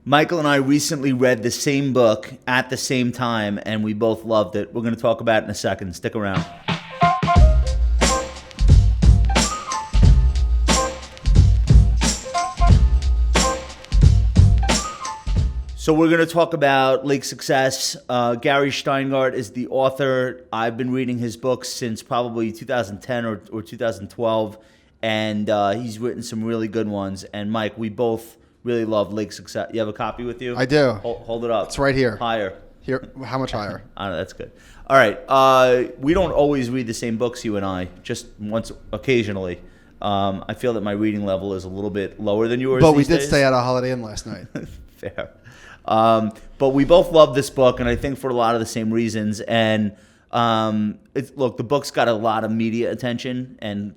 Michael and I recently read the same book at the same time, and we both loved it. We're going to talk about it in a second. Stick around. So we're going to talk about Lake Success. Gary Shteyngart is the author. I've been reading his books since probably 2010 or 2012, and he's written some really good ones. And Mike, we both really love Lake Success. You have a copy with you? I do. Hold it up. It's right here. Higher. Here. How much higher? I don't know. That's good. All right. We don't always read the same books, you and I, just once occasionally. I feel that my reading level is a little bit lower than yours. But we did days. stay at a Holiday Inn last night. Fair. But we both love this book, and I think for a lot of the same reasons. And look, the book's got a lot of media attention, and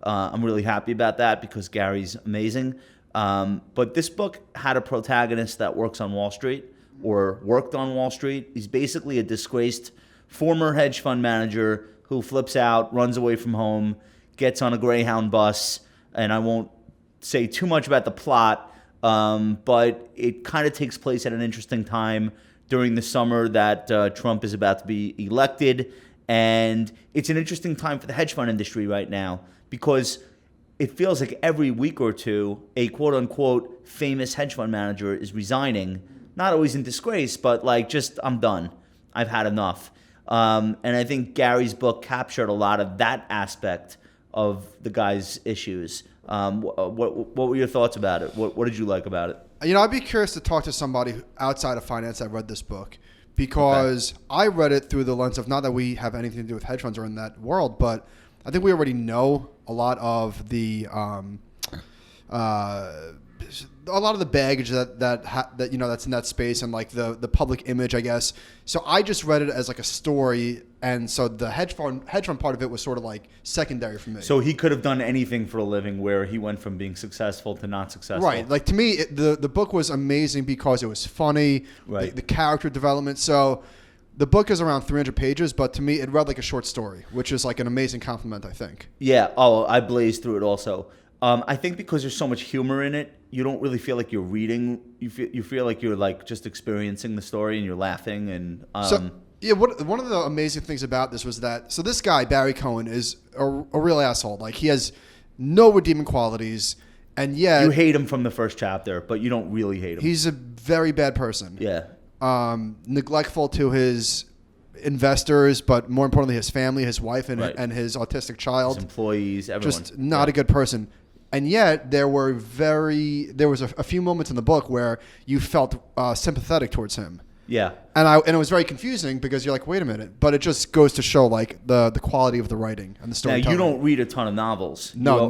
I'm really happy about that because Gary's amazing. But this book had a protagonist that works on Wall Street or worked on Wall Street. He's basically a disgraced former hedge fund manager who flips out, runs away from home, gets on a Greyhound bus, and I won't say too much about the plot, but it kind of takes place at an interesting time during the summer that Trump is about to be elected. And it's an interesting time for the hedge fund industry right now because it feels like every week or two, a quote-unquote famous hedge fund manager is resigning. Not always in disgrace, but like just, I'm done. I've had enough. And I think Gary's book captured a lot of that aspect of the guy's issues. What were your thoughts about it? What did you like about it? I'd be curious to talk to somebody outside of finance that read this book because I read it through the lens of, not that we have anything to do with hedge funds or in that world, but I think we already know a lot of the baggage that's in that space and like the public image, I guess. So I just read it as like a story, and so the hedge fund part of it was sort of like secondary for me. So he could have done anything for a living, where he went from being successful to not successful. Right. Like to me, the book was amazing because it was funny. Right. The character development. So the book is around 300 pages, but to me, it read like a short story, which is like an amazing compliment, I think. Yeah. Oh, I blazed through it also. I think because there's so much humor in it, you don't really feel like you're reading. You feel like you're like just experiencing the story and you're laughing. And one of the amazing things about this was that this guy Barry Cohen is a real asshole. Like he has no redeeming qualities, and yet you hate him from the first chapter, but you don't really hate him. He's a very bad person. Yeah. Neglectful to his investors, but more importantly, his family, his wife, and Right. and his autistic child, His employees, everyone. just not a good person. And yet, there was a few moments in the book where you felt sympathetic towards him. Yeah. And it was very confusing because you're like, wait a minute, but it just goes to show like the quality of the writing and the storytelling. Now, you don't read a ton of novels. No,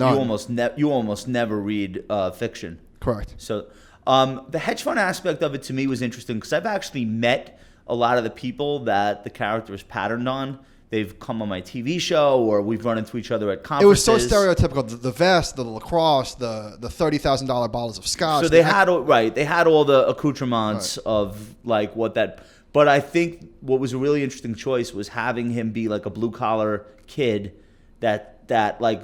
you almost never read fiction. Correct. So the hedge fund aspect of it to me was interesting because I've actually met a lot of the people that the character is patterned on. They've come on my TV show, or we've run into each other at conferences. It was so stereotypical. The vest, the lacrosse, the $30,000 bottles of scotch. So they had all the accoutrements of like what that. But I think what was a really interesting choice was having him be like a blue collar kid that like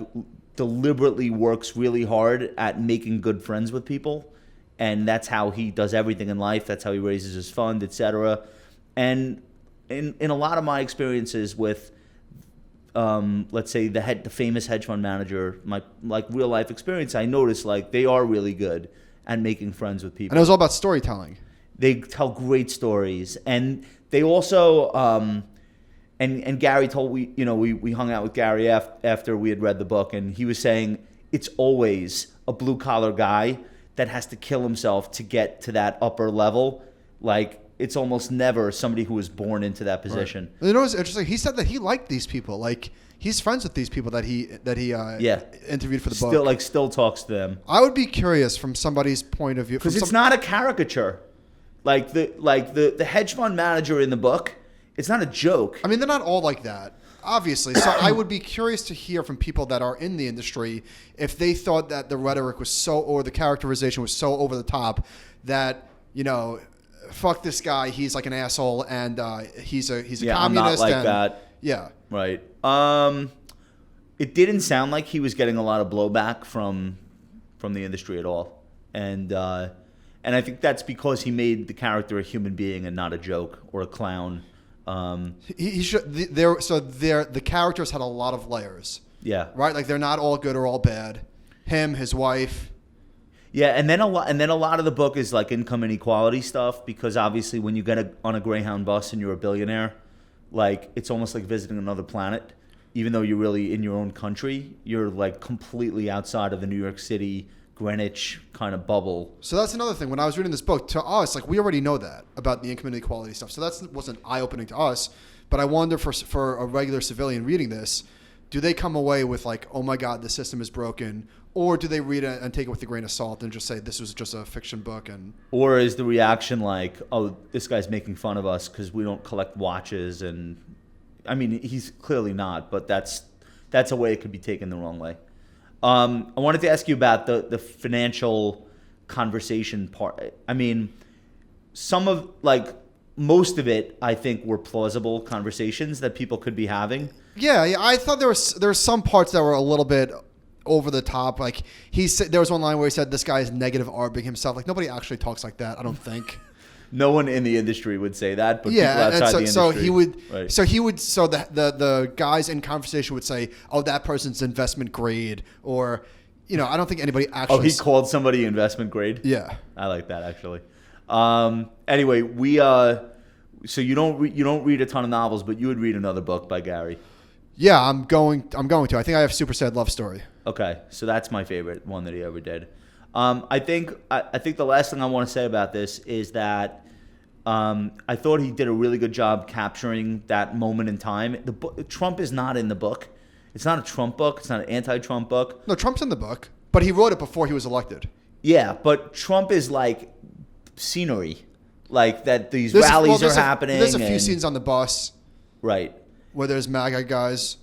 deliberately works really hard at making good friends with people, and that's how he does everything in life. That's how he raises his fund, etc. And in a lot of my experiences with, let's say the famous hedge fund manager, my like real life experience, I noticed like they are really good at making friends with people. And it was all about storytelling. They tell great stories, and they also and Gary told we hung out with Gary after we had read the book, and he was saying it's always a blue collar guy that has to kill himself to get to that upper level, like. It's almost never somebody who was born into that position. Right. You know what's interesting? He said that he liked these people. Like he's friends with these people that he interviewed for the book. Still talks to them. I would be curious from somebody's point of view because it's not a caricature. Like the hedge fund manager in the book, it's not a joke. I mean, they're not all like that, obviously. So I would be curious to hear from people that are in the industry if they thought that the rhetoric was or the characterization was so over the top that fuck this guy, he's like an asshole, and he's a communist. I'm not like that. Yeah. Right. It didn't sound like he was getting a lot of blowback from the industry at all, and And I think that's because he made the character a human being and not a joke or a clown. He should. The characters had a lot of layers. Yeah. Right. Like they're not all good or all bad. Him, his wife. Yeah, and then a lot of the book is like income inequality stuff, because obviously when you get on a Greyhound bus and you're a billionaire, like it's almost like visiting another planet. Even though you're really in your own country, you're like completely outside of the New York City, Greenwich kind of bubble. So that's another thing. When I was reading this book, to us, like we already know that about the income inequality stuff. So that wasn't eye-opening to us. But I wonder for a regular civilian reading this, do they come away with like, oh my God, the system is broken? Or do they read it and take it with a grain of salt and just say this was just a fiction book? Or is the reaction like, oh, this guy's making fun of us because we don't collect watches? And I mean, he's clearly not, but that's a way it could be taken the wrong way. I wanted to ask you about the financial conversation part. I mean, most of it, I think, were plausible conversations that people could be having. Yeah, I thought there were some parts that were a little bit over the top. Like he said, there was one line where he said, "This guy is negative arbing himself." Like nobody actually talks like that, I don't think. No one in the industry would say that, but people outside the industry. So he would. Right. So he would. So the guys in conversation would say, "Oh, that person's investment grade," or, I don't think anybody actually. Oh, he called somebody investment grade? Yeah, I like that actually. Anyway, so you don't read a ton of novels, but you would read another book by Gary. Yeah, I'm going to. I think I have Super Sad Love Story. Okay, so that's my favorite one that he ever did. I think the last thing I want to say about this is that I thought he did a really good job capturing that moment in time. Trump is not in the book. It's not a Trump book. It's not an anti-Trump book. No, Trump's in the book, but he wrote it before he was elected. Yeah, but Trump is like scenery, like that. These rallies are happening. There's a few scenes on the bus, right, where there's MAGA guys.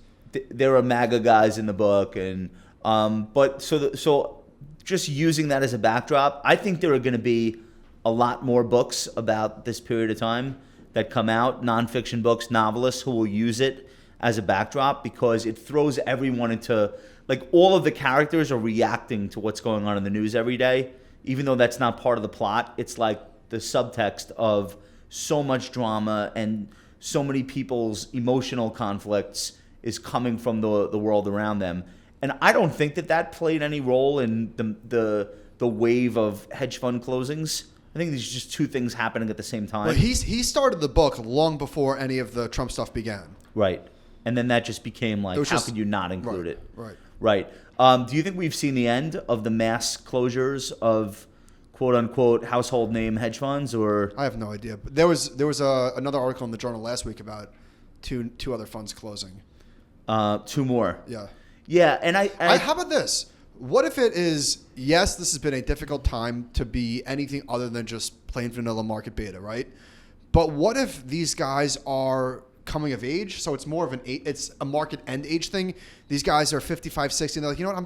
There are MAGA guys in the book, and so just using that as a backdrop, I think there are going to be a lot more books about this period of time that come out, nonfiction books, novelists who will use it as a backdrop, because it throws everyone into, like, all of the characters are reacting to what's going on in the news every day, even though that's not part of the plot. It's like the subtext of so much drama and so many people's emotional conflicts is coming from the world around them. And I don't think that played any role in the wave of hedge fund closings. I think there's just two things happening at the same time. Well, he started the book long before any of the Trump stuff began. Right. And then that just became like, how could you not include it? Right. Do you think we've seen the end of the mass closures of quote unquote household name hedge funds? Or I have no idea. But there was another article in the Journal last week about two other funds closing. Two more. Yeah. Yeah, and how about this? What if it is, yes, this has been a difficult time to be anything other than just plain vanilla market beta, right? But what if these guys are coming of age? So it's more of it's a market end age thing. These guys are 55, 60, and they're like, you know what,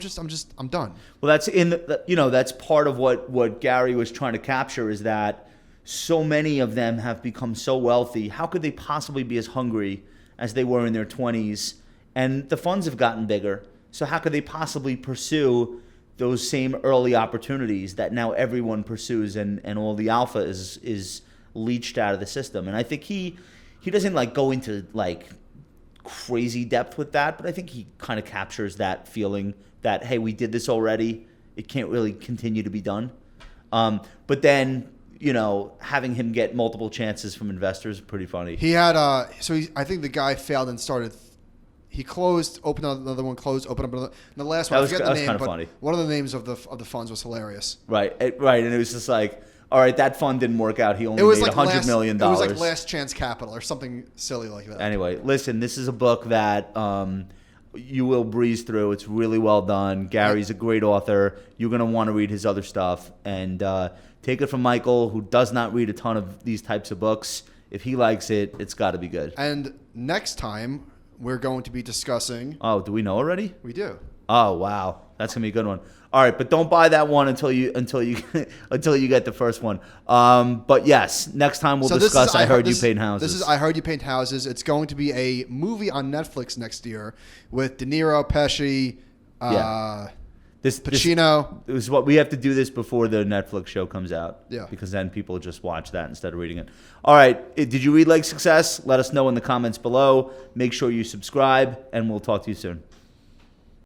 I'm done. Well, that's that's part of what Gary was trying to capture, is that so many of them have become so wealthy. How could they possibly be as hungry as they were in their 20s? And the funds have gotten bigger. So how could they possibly pursue those same early opportunities that now everyone pursues, and all the alpha is leached out of the system? And I think he doesn't like go into like crazy depth with that, but I think he kind of captures that feeling that, hey, we did this already. It can't really continue to be done. But then, having him get multiple chances from investors is pretty funny. He had I think the guy failed and started. He closed, opened another one, closed, opened up another. And the last one, I forget the name, but funny. One of the names of the funds was hilarious. Right, and it was just like, all right, that fund didn't work out. He only made $100 million. It was like Last Chance Capital or something silly like that. Anyway, listen, this is a book that you will breeze through. It's really well done. Gary's a great author. You're going to want to read his other stuff. And take it from Michael, who does not read a ton of these types of books. If he likes it, it's got to be good. And next time, we're going to be discussing... Oh, do we know already? We do. Oh, wow. That's going to be a good one. All right, but don't buy that one until you get the first one. But yes, next time we'll discuss I Heard You Paint Houses. This is I Heard You Paint Houses. It's going to be a movie on Netflix next year with De Niro, Pesci. Pacino. This is what we have to do this before the Netflix show comes out. Yeah. Because then people just watch that instead of reading it. All right. Did you read Like Success? Let us know in the comments below. Make sure you subscribe, and we'll talk to you soon.